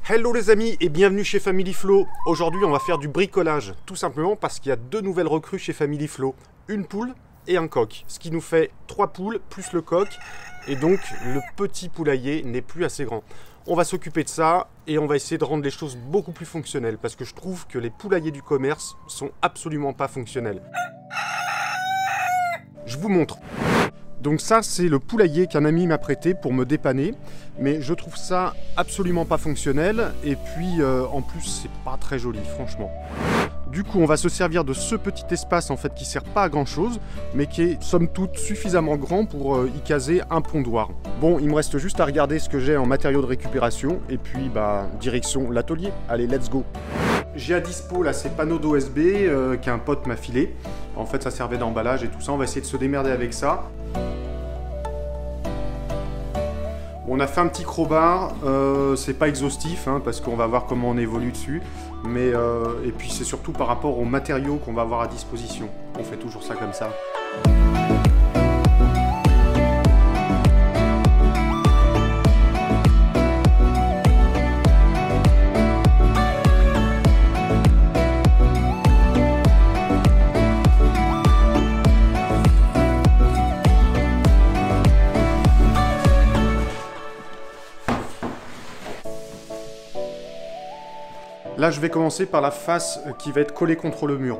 Hello les amis et bienvenue chez Family Flow. Aujourd'hui on va faire du bricolage, tout simplement parce qu'il y a deux nouvelles recrues chez Family Flow. Une poule et un coq, ce qui nous fait 3 poules plus le coq. Et donc le petit poulailler n'est plus assez grand. On va s'occuper de ça et on va essayer de rendre les choses beaucoup plus fonctionnelles. Parce que je trouve que les poulaillers du commerce sont absolument pas fonctionnels. Je vous montre. Donc ça, c'est le poulailler qu'un ami m'a prêté pour me dépanner. Mais je trouve ça absolument pas fonctionnel. Et puis, en plus, c'est pas très joli, franchement. Du coup, on va se servir de ce petit espace, en fait, qui sert pas à grand-chose, mais qui est, somme toute, suffisamment grand pour y caser un pondoir. Bon, il me reste juste à regarder ce que j'ai en matériaux de récupération. Et puis, bah, direction l'atelier. Allez, let's go! J'ai à dispo là ces panneaux d'OSB qu'un pote m'a filé. En fait, ça servait d'emballage et tout ça. On va essayer de se démerder avec ça. On a fait un petit crowbar, c'est pas exhaustif hein, parce qu'on va voir comment on évolue dessus. Mais et puis c'est surtout par rapport aux matériaux qu'on va avoir à disposition. On fait toujours ça comme ça. Là, je vais commencer par la face qui va être collée contre le mur.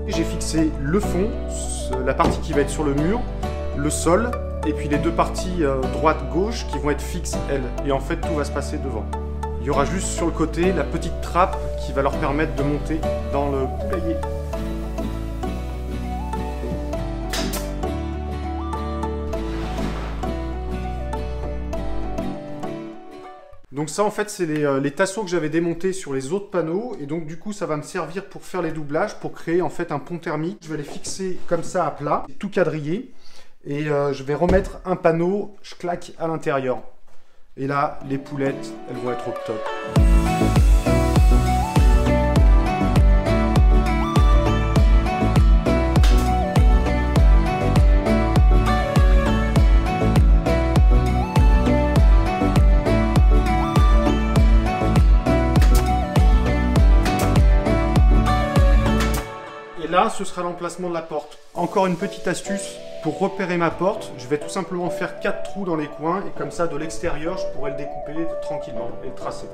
J'ai fixé le fond, la partie qui va être sur le mur, le sol, et puis les deux parties droite-gauche qui vont être fixes, elles. Et en fait, tout va se passer devant. Il y aura juste sur le côté la petite trappe qui va leur permettre de monter dans le poulailler. Donc ça en fait c'est les tasseaux que j'avais démontés sur les autres panneaux et donc du coup ça va me servir pour faire les doublages, pour créer en fait un pont thermique. Je vais les fixer comme ça à plat, tout quadrillé et je vais remettre un panneau, je claque à l'intérieur. Et là les poulettes elles vont être au top. Là, ce sera l'emplacement de la porte. Encore une petite astuce pour repérer ma porte. Je vais tout simplement faire 4 trous dans les coins et comme ça, de l'extérieur, je pourrai le découper tranquillement et le tracer.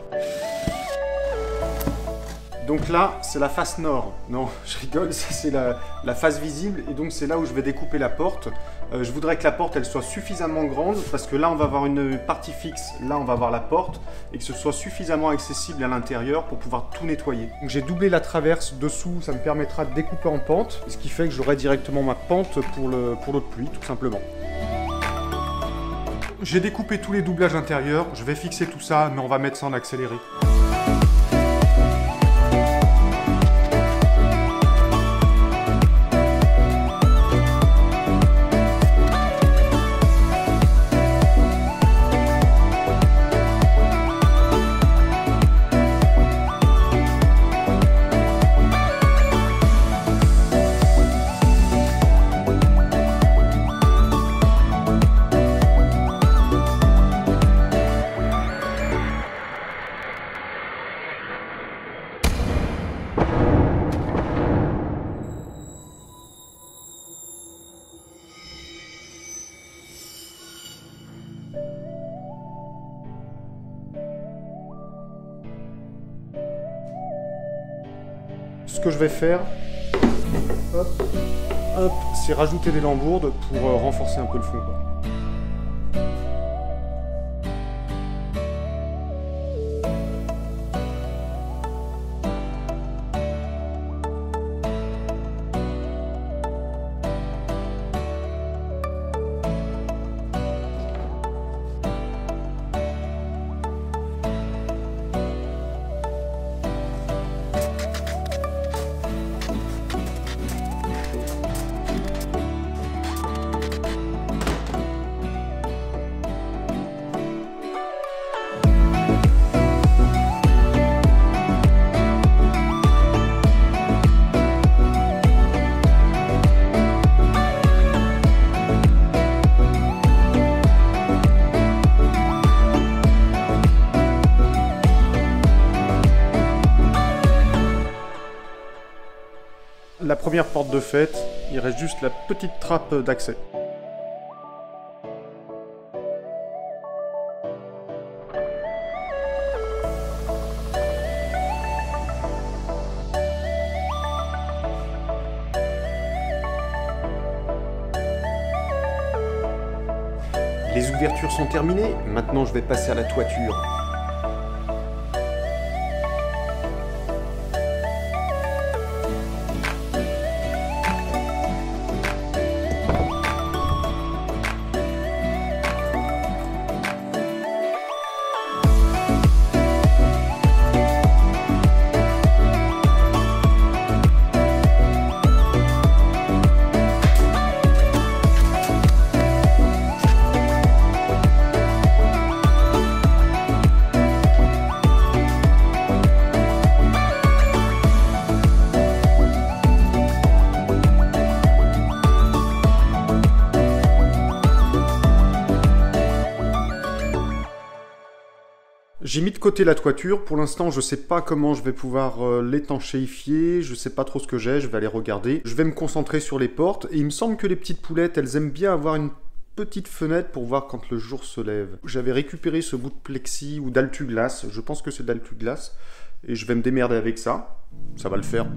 Donc là, c'est la face nord. Non, je rigole, ça c'est la face visible et donc c'est là où je vais découper la porte. Je voudrais que la porte elle soit suffisamment grande parce que là on va avoir une partie fixe, là on va avoir la porte et que ce soit suffisamment accessible à l'intérieur pour pouvoir tout nettoyer. Donc j'ai doublé la traverse dessous, ça me permettra de découper en pente, ce qui fait que j'aurai directement ma pente pour l'eau de pluie tout simplement. J'ai découpé tous les doublages intérieurs, je vais fixer tout ça mais on va mettre ça en accéléré. que je vais faire, hop, hop, c'est rajouter des lambourdes pour renforcer un peu le fond, quoi. La première porte de faite, il reste juste la petite trappe d'accès. Les ouvertures sont terminées, maintenant je vais passer à la toiture. J'ai mis de côté la toiture, pour l'instant je sais pas comment je vais pouvoir l'étanchéifier, je sais pas trop ce que j'ai, je vais aller regarder. Je vais me concentrer sur les portes, et il me semble que les petites poulettes, elles aiment bien avoir une petite fenêtre pour voir quand le jour se lève. J'avais récupéré ce bout de plexi ou d'altuglas, je pense que c'est d'altuglas, et je vais me démerder avec ça, ça va le faire.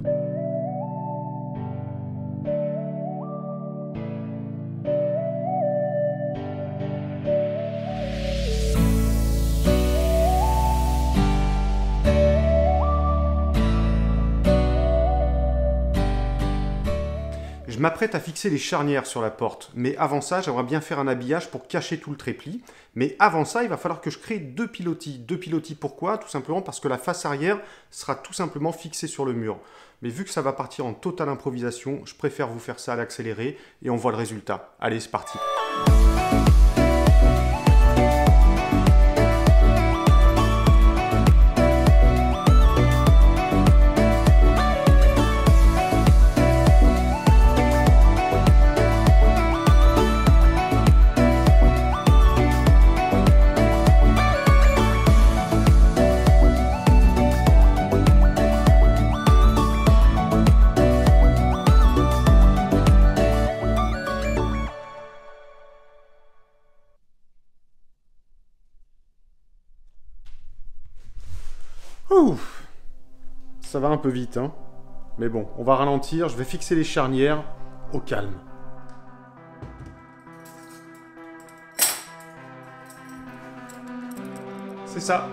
Je m'apprête à fixer les charnières sur la porte, mais avant ça, j'aimerais bien faire un habillage pour cacher tout le tréplis. Mais avant ça, il va falloir que je crée deux pilotis. Deux pilotis, pourquoi? Tout simplement parce que la face arrière sera tout simplement fixée sur le mur. Mais vu que ça va partir en totale improvisation, je préfère vous faire ça à l'accéléré et on voit le résultat. Allez, c'est parti! Ouf, ça va un peu vite, hein. Mais bon, on va ralentir, je vais fixer les charnières au calme. C'est ça.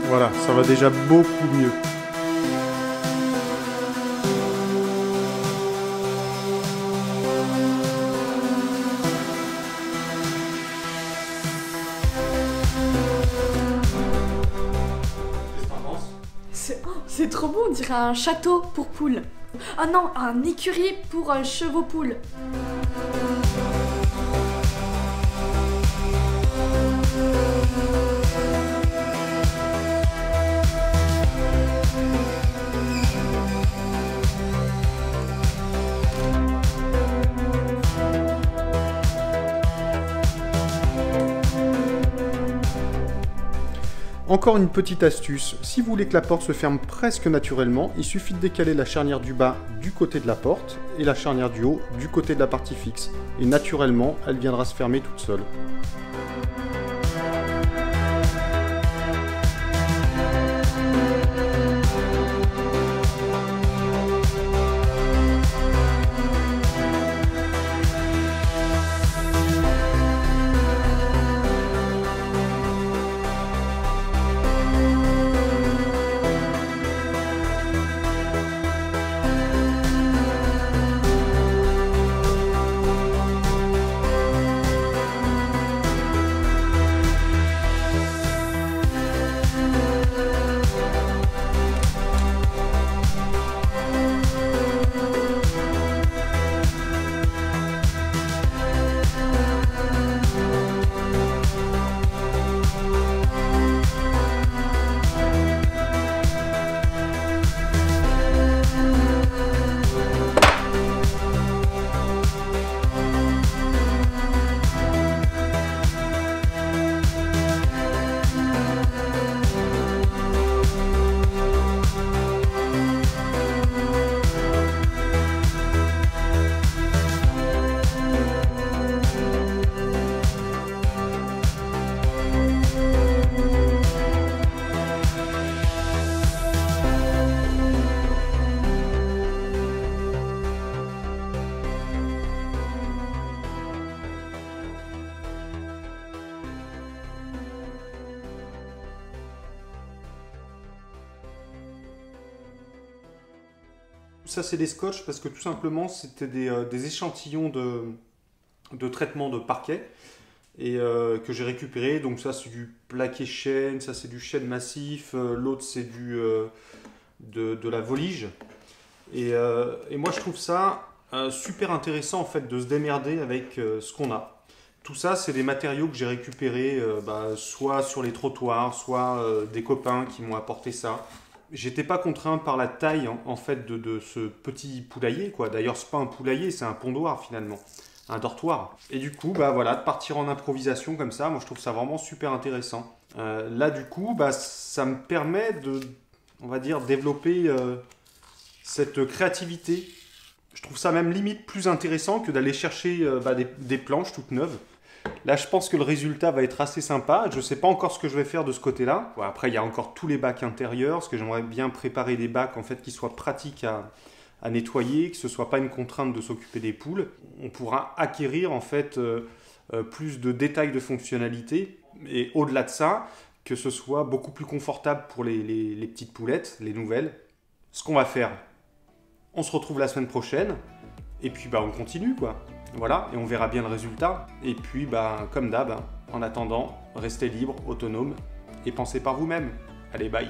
Voilà, ça va déjà beaucoup mieux. C'est trop beau, on dirait un château pour poules. Ah non, un écurie pour chevaux poules. Encore une petite astuce, si vous voulez que la porte se ferme presque naturellement, il suffit de décaler la charnière du bas du côté de la porte et la charnière du haut du côté de la partie fixe. Et naturellement, elle viendra se fermer toute seule. Ça c'est des scotch parce que tout simplement c'était des échantillons de traitement de parquet et que j'ai récupéré. Donc ça c'est du plaqué chêne, ça c'est du chêne massif, l'autre c'est de la volige. Et moi je trouve ça super intéressant en fait de se démerder avec ce qu'on a. Tout ça c'est des matériaux que j'ai récupérés soit sur les trottoirs, soit des copains qui m'ont apporté ça. J'étais pas contraint par la taille en fait de ce petit poulailler quoi. D'ailleurs c'est pas un poulailler, c'est un pondoir finalement, un dortoir. Et du coup voilà, de partir en improvisation comme ça, moi je trouve ça vraiment super intéressant. Là du coup ça me permet de, on va dire, développer cette créativité. Je trouve ça même limite plus intéressant que d'aller chercher des planches toutes neuves. Là, je pense que le résultat va être assez sympa. Je ne sais pas encore ce que je vais faire de ce côté-là. Bon, après, il y a encore tous les bacs intérieurs, parce que j'aimerais bien préparer des bacs en fait, qui soient pratiques à nettoyer, que ce ne soit pas une contrainte de s'occuper des poules. On pourra acquérir en fait plus de détails de fonctionnalité. Et au-delà de ça, que ce soit beaucoup plus confortable pour les petites poulettes, les nouvelles. Ce qu'on va faire, on se retrouve la semaine prochaine. Et puis on continue quoi. Voilà, et on verra bien le résultat. Et puis, comme d'hab, en attendant, restez libre, autonome, et pensez par vous-même. Allez, bye!